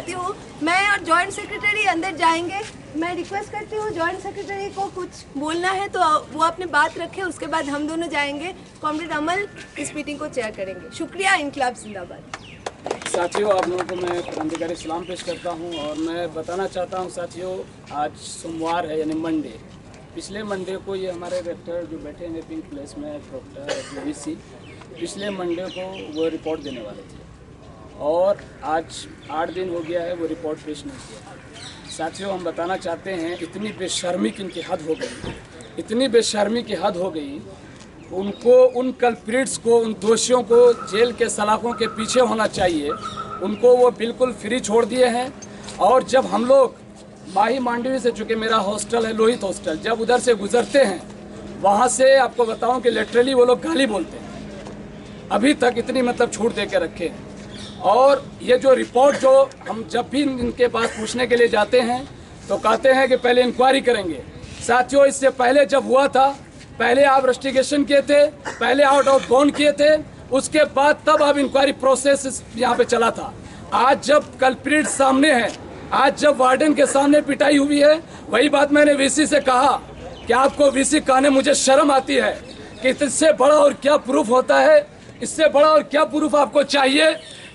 चाहती हूँ, मैं और जॉइंट सेक्रेटरी अंदर जाएंगे। मैं रिक्वेस्ट करती हूँ जॉइंट सेक्रेटरी को कुछ बोलना है तो वो अपनी बात रखे, उसके बाद हम दोनों जाएंगे। कॉमरेड अमल इस मीटिंग को चेयर करेंगे। शुक्रिया। इंकलाब जिंदाबाद। साथियों, आप लोगों को मैं क्रांतिकारी सलाम पेश करता हूं और मैं बताना चाहता हूं साथियों, आज सोमवार है यानी मंडे। पिछले मंडे को ये हमारे रेक्टर जो बैठे हैं पिंक प्लेस में, डॉक्टर वीसी, पिछले मंडे को वो रिपोर्ट देने वाले थे और आज 8 दिन हो गया है वो रिपोर्ट पेश नहीं किया। साथियों, हम बताना चाहते हैं इतनी बेशर्मी की इनकी हद हो गई, इतनी बेशर्मी की हद हो गई। उनको, उन कल्प्रिट्स को, उन दोषियों को जेल के सलाखों के पीछे होना चाहिए। उनको वो बिल्कुल फ्री छोड़ दिए हैं। और जब हम लोग माही मांडवी से, चूँकि मेरा हॉस्टल है लोहित हॉस्टल, जब उधर से गुजरते हैं वहाँ से आपको बताऊं कि लिटरली वो लोग गाली बोलते हैं। अभी तक इतनी मतलब छूट दे के रखे हैं। और ये जो रिपोर्ट, जो हम जब भी इनके पास पूछने के लिए जाते हैं तो कहते हैं कि पहले इंक्वायरी करेंगे। साथियों, इससे पहले जब हुआ था, पहले आप इन्वेस्टिगेशन किए थे, पहले आउट ऑफ बाउंड किए थे, उसके बाद तब आप इंक्वायरी प्रोसेस यहाँ पे चला था। आज जब कल्प्रिट सामने है, आज जब वार्डन के सामने पिटाई हुई है, वही बात मैंने वीसी से कहा कि आपको वीसी कहने मुझे शर्म आती है कि इससे बड़ा और क्या प्रूफ होता है, इससे बड़ा और क्या प्रूफ आपको चाहिए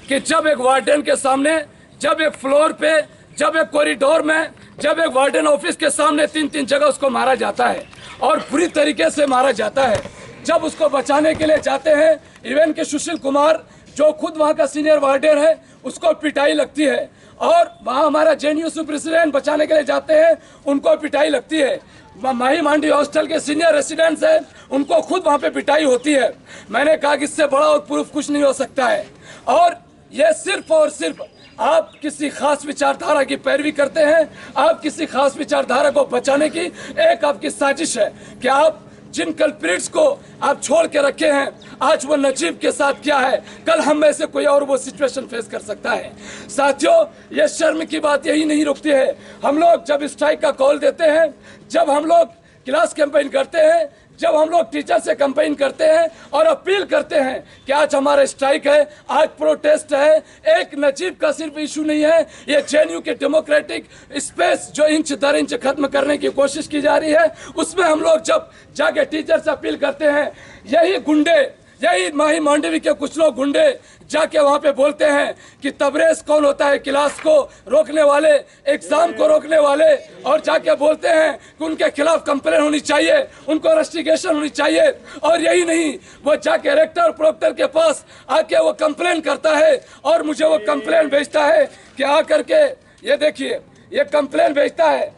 कि जब एक वार्डन के सामने, जब एक फ्लोर पे, जब एक कॉरिडोर में, जब एक वार्डन ऑफिस के सामने 3-3 जगह उसको मारा जाता है और बुरी तरीके से मारा जाता है। जब उसको बचाने के लिए जाते हैं, इवन के सुशील कुमार जो खुद वहाँ का सीनियर वार्डन है, उसको पिटाई लगती है। और वहाँ हमारा जेएनयू प्रेसिडेंट बचाने के लिए जाते हैं, उनको पिटाई लगती है। माही मांडवी हॉस्टल के सीनियर रेसिडेंट्स हैं, उनको खुद वहाँ पे पिटाई होती है। मैंने कहा कि इससे बड़ा और प्रूफ कुछ नहीं हो सकता है। और ये सिर्फ और सिर्फ आप किसी खास विचारधारा की पैरवी करते हैं, आप किसी खास विचारधारा को बचाने की एक आपकी साजिश है कि आप जिन कल्प्रिट्स को आप छोड़ के रखे हैं, आज वो नजीब के साथ क्या है, कल हम में से कोई और वो सिचुएशन फेस कर सकता है। साथियों, ये शर्म की बात यही नहीं रुकती है। हम लोग जब स्ट्राइक का कॉल देते हैं, जब हम लोग क्लास कैंपेन करते हैं, जब हम लोग टीचर से कंपेन करते हैं और अपील करते हैं कि आज हमारा स्ट्राइक है, आज प्रोटेस्ट है, एक नजीब का सिर्फ इशू नहीं है, ये जेएनयू के डेमोक्रेटिक स्पेस जो इंच दर इंच खत्म करने की कोशिश की जा रही है, उसमें हम लोग जब जाके टीचर से अपील करते हैं, यही गुंडे, यही माही मांडवी के कुछ लोग गुंडे जाके वहाँ पे बोलते हैं कि तबरेज कौन होता है, क्लास को रोकने वाले, एग्जाम को रोकने वाले, और जाके बोलते हैं कि उनके खिलाफ कंप्लेन होनी चाहिए, उनको इन्वेस्टिगेशन होनी चाहिए। और यही नहीं, वो जाके रेक्टर प्रोक्टर के पास आके वो कंप्लेन करता है और मुझे वो कंप्लेन भेजता है कि आ करके ये देखिए, ये कंप्लेन भेजता है।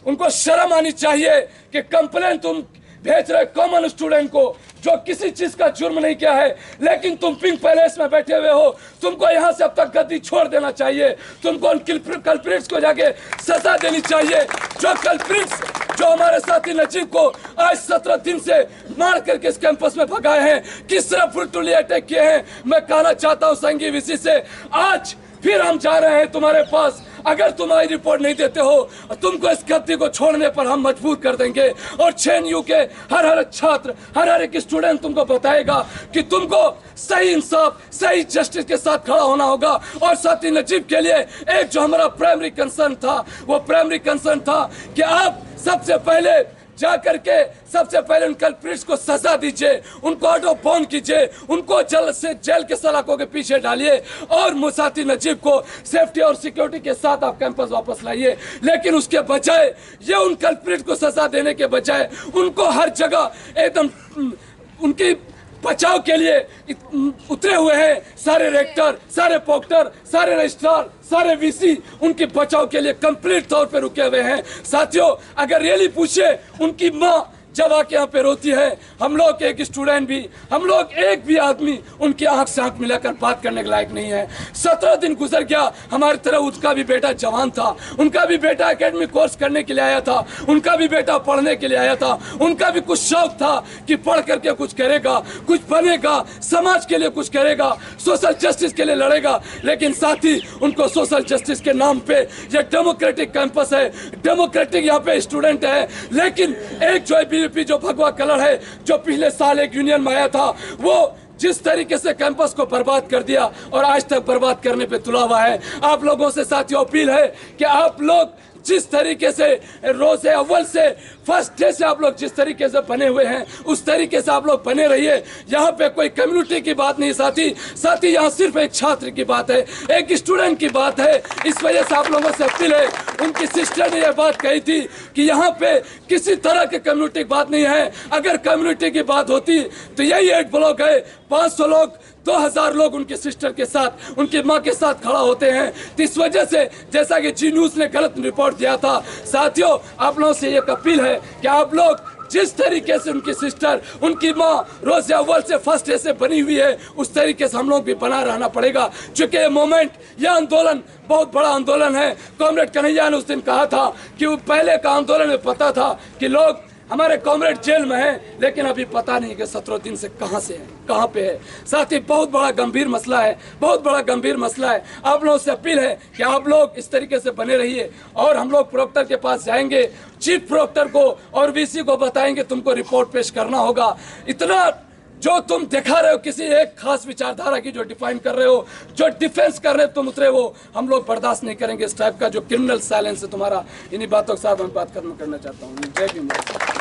उनको शर्म आनी चाहिए कि कंप्लेन तुम भेज रहे कॉमन स्टूडेंट को जो किसी चीज का जुर्म नहीं किया है, लेकिन तुम पिंक पैलेस में बैठे हुए हो। तुमको यहाँ से अब तक गद्दी छोड़ देना चाहिए। तुमको उन कल्प्रिट्स को जाके सजा देनी चाहिए। जो कल्प्रिट्स जो हमारे साथी नजीब को आज 17 दिन से मार करके इस कैंपस में भगाए हैं, किस तरह ब्रूटली अटैक किए हैं, मैं कहना चाहता हूँ संघी वीसी से, आज फिर हम जा रहे हैं तुम्हारे पास। अगर तुम्हारी रिपोर्ट नहीं देते हो, तुमको इस गद्दी को छोड़ने पर हम मजबूर कर देंगे। और जेएनयू के हर छात्र, हर एक स्टूडेंट तुमको बताएगा कि तुमको सही इंसाफ, सही जस्टिस के साथ खड़ा होना होगा। और साथी नजीब के लिए एक जो हमारा प्राइमरी कंसर्न था, वो प्राइमरी कंसर्न था कि आप सबसे पहले जा करके सबसे पहले उन कल्प्रिट्स को सजा दीजिए, उनको आउट ऑफ बाउंड कीजिए, उनको जल्द से जेल के सलाखों के पीछे डालिए और मुसाती नजीब को सेफ्टी और सिक्योरिटी के साथ आप कैंपस वापस लाइए। लेकिन उसके बजाय, ये उन कल्प्रिट को सजा देने के बजाय उनको हर जगह एकदम उनकी बचाव के लिए उतरे हुए हैं। सारे रेक्टर, सारे प्रोक्टर, सारे रजिस्ट्रार, सारे वीसी उनके बचाव के लिए कंप्लीट तौर पे रुके हुए हैं। साथियों, अगर रियली पूछे, उनकी माँ जब आके यहाँ पे रोती है, हम लोग एक स्टूडेंट भी, हम लोग एक भी आदमी उनकी आंख से आंख मिलाकर बात करने के लायक नहीं है। 17 दिन गुजर गया, हमारी तरह उसका भी बेटा जवान था, उनका भी बेटा एकेडमिक कोर्स करने के लिए आया था, उनका भी बेटा पढ़ने के लिए आया था, उनका भी कुछ शौक था कि पढ़ करके कुछ करेगा, कुछ बनेगा, समाज के लिए कुछ करेगा, सोशल जस्टिस के लिए लड़ेगा। लेकिन साथ ही उनको सोशल जस्टिस के नाम पे ये डेमोक्रेटिक कैंपस है, डेमोक्रेटिक यहाँ पे स्टूडेंट है, लेकिन एक जो बीजेपी जो भगवा कलर है, जो पिछले साल एक यूनियन में आया था, वो जिस तरीके से कैंपस को बर्बाद कर दिया और आज तक बर्बाद करने पे तुला हुआ है। आप लोगों से साथियों अपील है कि आप लोग जिस तरीके से रोज़े अव्वल से फर्स्ट डे से आप लोग जिस तरीके से बने हुए हैं उस तरीके से आप लोग बने रहिए। यहाँ पे कोई कम्युनिटी की बात नहीं साथी यहाँ सिर्फ एक छात्र की बात है, एक स्टूडेंट की बात है। इस वजह से आप लोगों से अपील है, उनकी सिस्टर ने यह बात कही थी कि यहाँ पे किसी तरह की कम्युनिटी की बात नहीं है। अगर कम्युनिटी की बात होती तो यही एक ब्लॉक है, 500 लोग 2000 लोग उनके सिस्टर के साथ, उनकी माँ के साथ खड़ा होते हैं। तो इस वजह से जैसा कि जी न्यूज़ ने गलत रिपोर्ट दिया था, साथियों आप लोगों से एक अपील है कि आप लोग जिस तरीके से उनकी सिस्टर, उनकी माँ रोज़े अव्वल से फर्स्ट डे से बनी हुई है उस तरीके से हम लोग भी बना रहना पड़ेगा। क्योंकि ये मोमेंट, यह आंदोलन बहुत बड़ा आंदोलन है। कॉमरेड कन्हैया ने उस दिन कहा था कि वो पहले का आंदोलन में पता था कि लोग हमारे कॉमरेड जेल में हैं, लेकिन अभी पता नहीं कि 17 दिन से कहां से है, कहां पे है। साथ ही बहुत बड़ा गंभीर मसला है, बहुत बड़ा गंभीर मसला है। आप लोगों से अपील है कि आप लोग इस तरीके से बने रहिए और हम लोग प्रोक्टर के पास जाएंगे, चीफ प्रोक्टर को और वीसी को बताएंगे तुमको रिपोर्ट पेश करना होगा। इतना जो तुम दिखा रहे हो किसी एक खास विचारधारा की, जो डिफाइन कर रहे हो, जो डिफेंस कर रहे हो तुम उतरे हो, हम लोग बर्दाश्त नहीं करेंगे। इस टाइप का जो क्रिमिनल साइलेंस है तुम्हारा, इन्हीं बातों के साथ मैं बात करना चाहता हूँ। जय भीम।